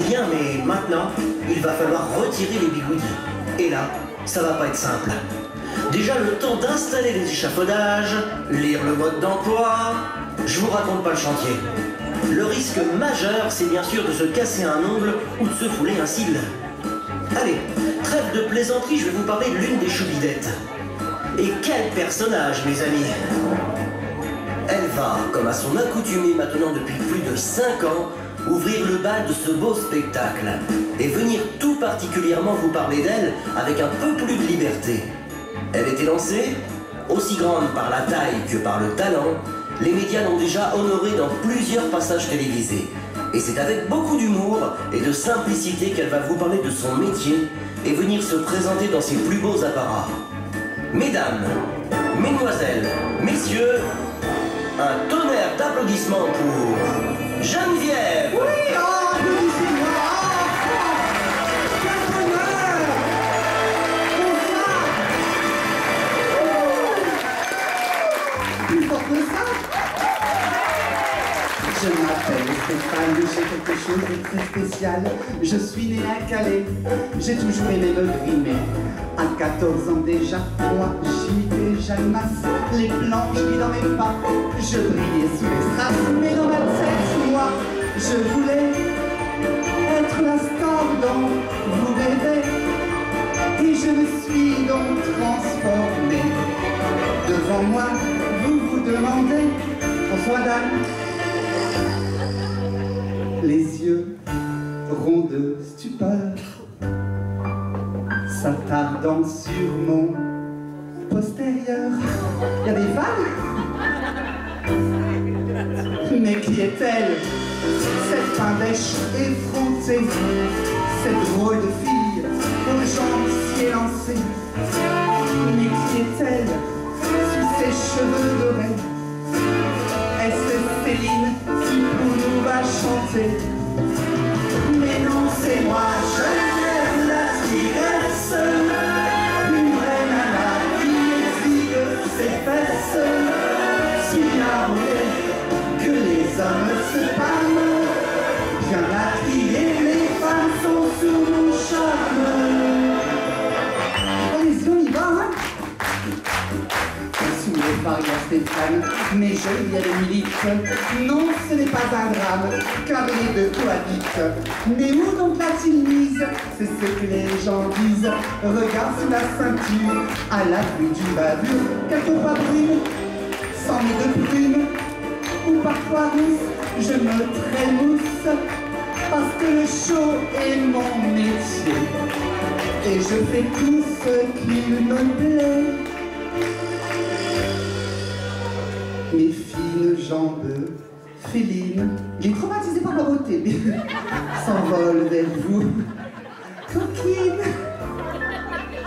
bien, mais maintenant, il va falloir retirer les bigoudis. Et là, ça va pas être simple. Déjà le temps d'installer les échafaudages, lire le mode d'emploi, je vous raconte pas le chantier. Le risque majeur, c'est bien sûr de se casser un ongle ou de se fouler un cil. Allez, trêve de plaisanterie, je vais vous parler de l'une des choubidettes. Et quel personnage, mes amis! Elle va, comme à son accoutumée maintenant depuis plus de 5 ans, ouvrir le bal de ce beau spectacle et venir tout particulièrement vous parler d'elle avec un peu plus de liberté. Elle était lancée, aussi grande par la taille que par le talent, les médias l'ont déjà honorée dans plusieurs passages télévisés. Et c'est avec beaucoup d'humour et de simplicité qu'elle va vous parler de son métier et venir se présenter dans ses plus beaux apparats. Mesdames, mesdemoiselles, messieurs, un tonnerre d'applaudissements pour Geneviève! Oui, oh, applaudissez-moi! Quel bonheur! Bonsoir! Plus fort que ça? Je m'appelle Stéphane, j'ai quelque chose de très spécial. Je suis né à Calais, j'ai toujours aimé me grimer. À 14 ans déjà, moi j'imitais Jeanne Masse. Les planches qui dans mes pas, je brillais sous les strass. Mais dans ma tête, moi, je voulais être la star dont vous rêvez. Et je me suis donc transformé. Devant moi, vous vous demandez, François Dalle, les yeux ronds de stupeur, s'attardant sur mon postérieur. Il y a des femmes? Mais qui est-elle? Cette findèche effrontée, cette drôle de fille aux jambes si élancées. Mais qui est-elle sous ses cheveux dorés? Est-ce Céline qui pour nous va chanter? Mais non, c'est moi, Geneviève la tigresse, une vraie nana qui exhibe ses fesses, si armée que les hommes se pâment, bien maquillées, les femmes sont sous mon charme. Allez-y, on y va, hein? Sous les barrières Stéphane, mais Geneviève milite. Non, ce n'est pas un drame, car les deux cohabitent. Mais où donc l'a-t-il mise? C'est ce que les gens disent. Regarde sous la ceinture, à l'appui d'une bavure, quelques pas brunes, sans nez de plumes, ou parfois rousse, je me trémousse, parce que le show est mon métier, et je fais tout ce qu'il me plaît. Mes fines jambes félines, j'ai traumatisé par la beauté, s'envolent vers vous, coquine.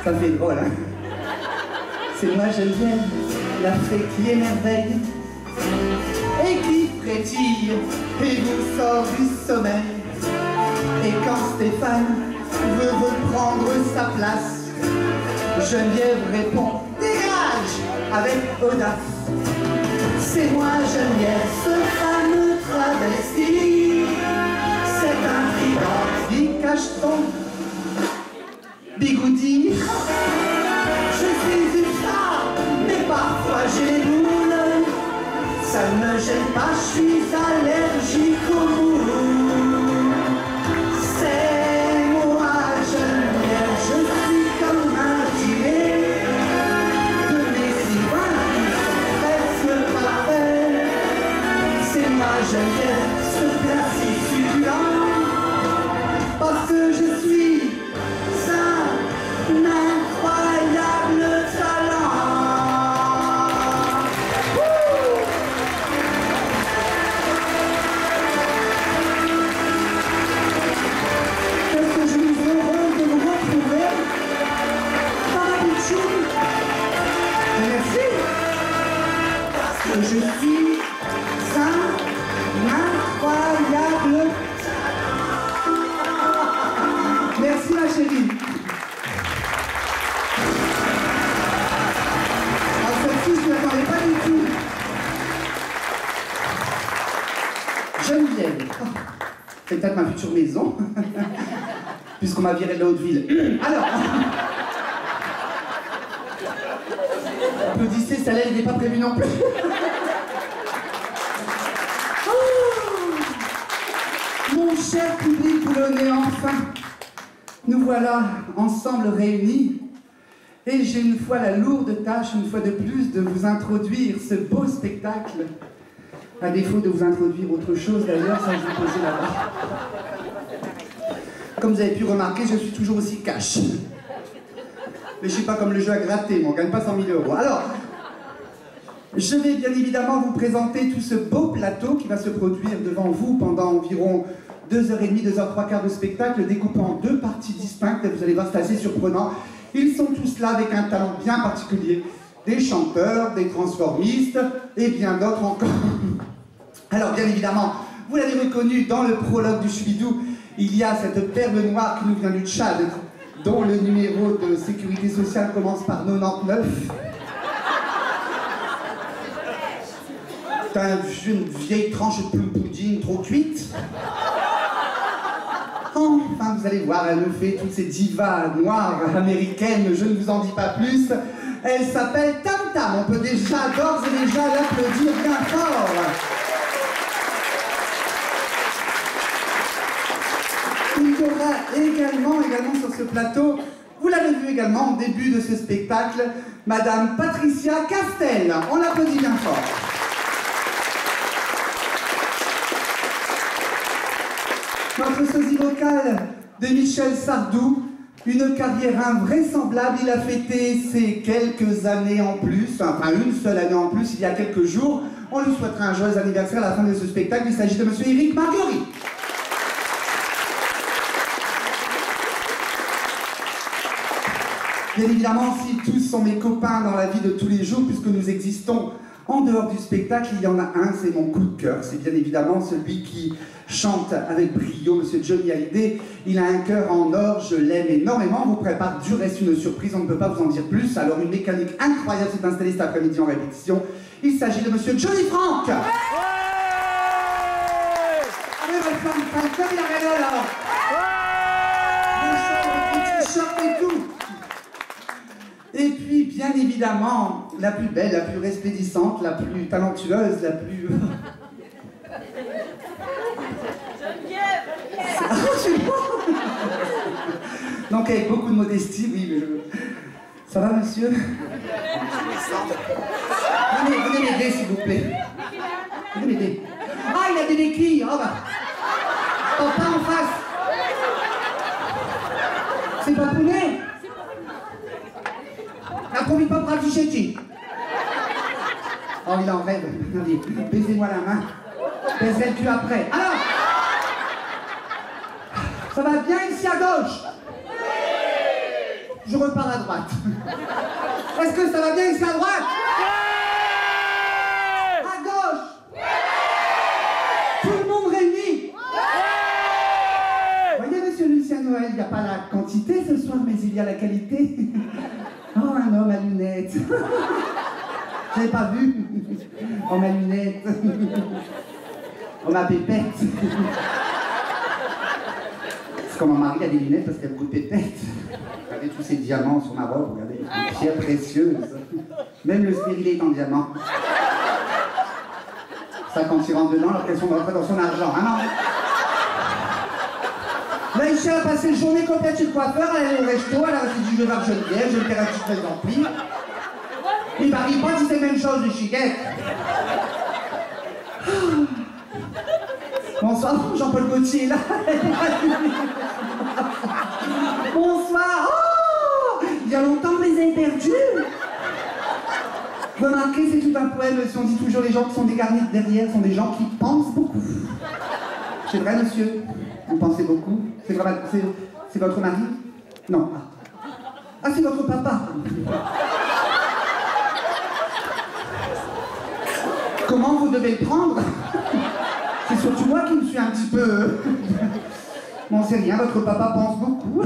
Ça fait drôle, hein? C'est moi Geneviève, la fée qui émerveille et qui frétille et vous sort du sommeil. Et quand Stéphane veut reprendre sa place, Geneviève répond « Dégage !» avec audace. C'est moi Geneviève, ce fameux travesti, cet intrigant qui cache son bigoudi. Je suis une star, mais parfois j'ai les boules. Ça ne me gêne pas, je suis allergique aux moules. C'est moi Geneviève, je suis comme un gilet de mes ivins qui sont presque parfaits. C'est moi Geneviève, ce plat si succulent, parce que je suis future maison, puisqu'on m'a viré de la Haute-Ville. Alors, applaudissez, celle-là, elle n'est pas prévue non plus. Mon cher public boulonnais, enfin, nous voilà ensemble réunis. Et j'ai une fois la lourde tâche, une fois de plus, de vous introduire ce beau spectacle. À défaut de vous introduire autre chose, d'ailleurs, ça je vais poser là-bas. Comme vous avez pu remarquer, je suis toujours aussi cash. Mais je suis pas comme le jeu à gratter, mais on gagne pas 100 000 €. Alors, je vais bien évidemment vous présenter tout ce beau plateau qui va se produire devant vous pendant environ 2h30, 2h03 de spectacle, découpé en 2 parties distinctes. Vous allez voir, c'est assez surprenant. Ils sont tous là avec un talent bien particulier. Des chanteurs, des transformistes et bien d'autres encore. Alors, bien évidemment, vous l'avez reconnu dans le prologue du Choubidou, il y a cette perle noire qui nous vient du Tchad, dont le numéro de sécurité sociale commence par 99. T'as une vieille tranche de plum pudding trop cuite. Enfin, vous allez voir, elle me fait toutes ces divas noires américaines, je ne vous en dis pas plus. Elle s'appelle Tam Tam, on peut déjà, d'ores et déjà, l'applaudir bien fort. Il y aura également sur ce plateau, vous l'avez vu également au début de ce spectacle, Madame Patricia Castel. On l'applaudit bien fort. Notre sosie vocale de Michel Sardou, une carrière invraisemblable. Il a fêté ses quelques années en plus, enfin une seule année en plus, il y a quelques jours. On lui souhaitera un joyeux anniversaire à la fin de ce spectacle. Il s'agit de Monsieur Éric Marguerite. Bien évidemment, si tous sont mes copains dans la vie de tous les jours, puisque nous existons en dehors du spectacle, il y en a un, c'est mon coup de cœur. C'est bien évidemment celui qui chante avec brio, Monsieur Johnny Hallyday. Il a un cœur en or, je l'aime énormément. On vous prépare du reste une surprise, on ne peut pas vous en dire plus. Alors une mécanique incroyable s'est installée cet après-midi en répétition. Il s'agit de Monsieur Johnny Frank. Ouais. Allez, votre femme, comme il a alors. Ouais. T-shirt et tout. Et puis, bien évidemment, la plus belle, la plus resplendissante, la plus talentueuse, la plus... Donc, avec beaucoup de modestie, oui, mais je... Ça va, monsieur? Venez m'aider, s'il vous plaît. Venez m'aider. Ah, il a des béquilles. Oh, bah. Oh, pas en face. C'est pas poulet? La convie pas Brafichetti. Oh, il en rêve. Baisez-moi la main. Baisez le cul après. Alors, ça va bien ici à gauche? Oui. Je repars à droite. Est-ce que ça va bien ici à droite? Oui. À gauche? Oui. Tout le monde réuni? Oui. Voyez, monsieur Lucien Noël, il n'y a pas la quantité ce soir, mais il y a la qualité. Oh, un homme à lunettes. Je l'ai pas vu. Homme à lunettes. Homme à pépette. C'est comme mon mari a des lunettes parce qu'il y a beaucoup de pépettes. Regardez tous ces diamants sur ma robe, regardez. Une pierre précieuse. Même le stérilet est en diamant. Ça, quand il rentre dedans, alors qu'elles sont rentrées dans son argent. Ah non. Laïcha a passé la journée complète chez le coiffeur, elle est allée au resto, elle a reçu du jeu vers Geneviève, je le perds un petit peu d'empire. Il varie pas si c'est la même chose, les chiquettes. Bonsoir, Jean-Paul Gaultier est là. Bonsoir. Oh, il y a longtemps que je les ai perdus. Remarquez, c'est tout un poème. Si on dit toujours les gens qui sont dégarnis derrière sont des gens qui pensent beaucoup. C'est vrai, monsieur? Vous pensez beaucoup? C'est votre mari? Non. Ah, c'est votre papa. Comment vous devez le prendre? C'est surtout moi qui me suis un petit peu... Bon, c'est rien, votre papa pense beaucoup.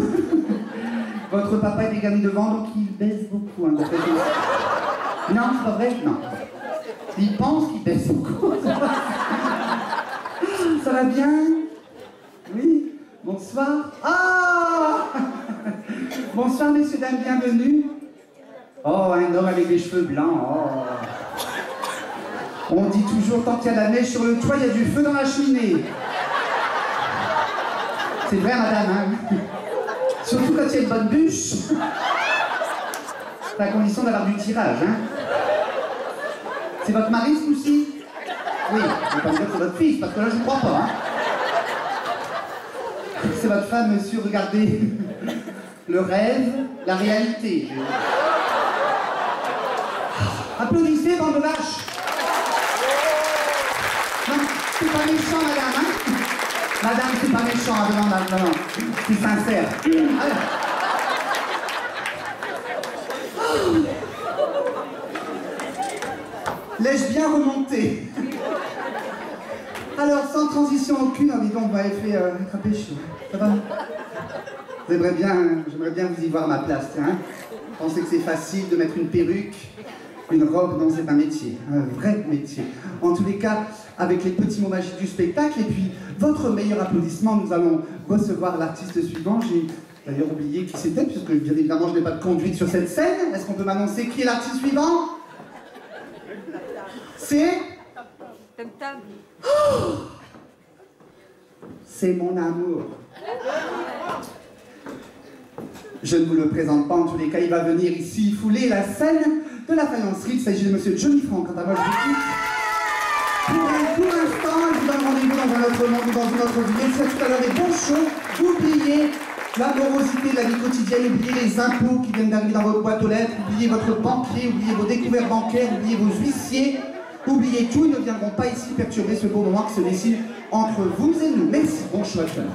Votre papa est dégarni devant, donc il baisse beaucoup. Hein, non, c'est pas vrai? Non. Il pense qu'il baisse beaucoup. Ça va bien? Oui. Bonsoir. Ah bonsoir, messieurs, dames, bienvenue. Oh, un homme avec des cheveux blancs. Oh. On dit toujours, tant qu'il y a de la neige sur le toit, il y a du feu dans la cheminée. C'est vrai, madame, hein? Surtout quand il y a une bonne bûche. C'est à condition d'avoir du tirage, hein? C'est votre mari, ce coup-ci? Oui, je ne vais pas me dire que c'est votre fils, parce que là, je ne crois pas, hein? C'est votre femme, monsieur, regardez. Le rêve, la réalité. Applaudissez, bande de vaches. Non, c'est pas méchant, madame, hein? Madame, c'est pas méchant, hein? Non, c'est sincère. Alors. L'ai-je bien remonté? Alors, sans transition aucune, dis donc, vous m'avez fait attraper chaud. Ça va? J'aimerais bien vous y voir à ma place, hein. Pensez que c'est facile de mettre une perruque, une robe, non, c'est un métier, un vrai métier. En tous les cas, avec les petits mots magiques du spectacle, et puis votre meilleur applaudissement, nous allons recevoir l'artiste suivant. J'ai d'ailleurs oublié qui c'était, puisque bien évidemment je n'ai pas de conduite sur cette scène. Est-ce qu'on peut m'annoncer qui est l'artiste suivant? C'est... Oh, c'est mon amour. Je ne vous le présente pas, en tous les cas, il va venir ici fouler la scène de la faïencerie. Il s'agit de monsieur Johnny Frank. Quant à moi, je vous quitte pour un court instant. Je vous donne rendez-vous dans un autre monde ou dans une autre vie. Merci à tout à l'heure et bon show. Oubliez la morosité de la vie quotidienne, oubliez les impôts qui viennent d'arriver dans votre boîte aux lettres, oubliez votre banquier, oubliez vos découvertes bancaires, oubliez vos huissiers, oubliez tout, ils ne viendront pas ici perturber ce beau moment qui se dessine entre vous et nous. Merci, bon show à tout à l'heure.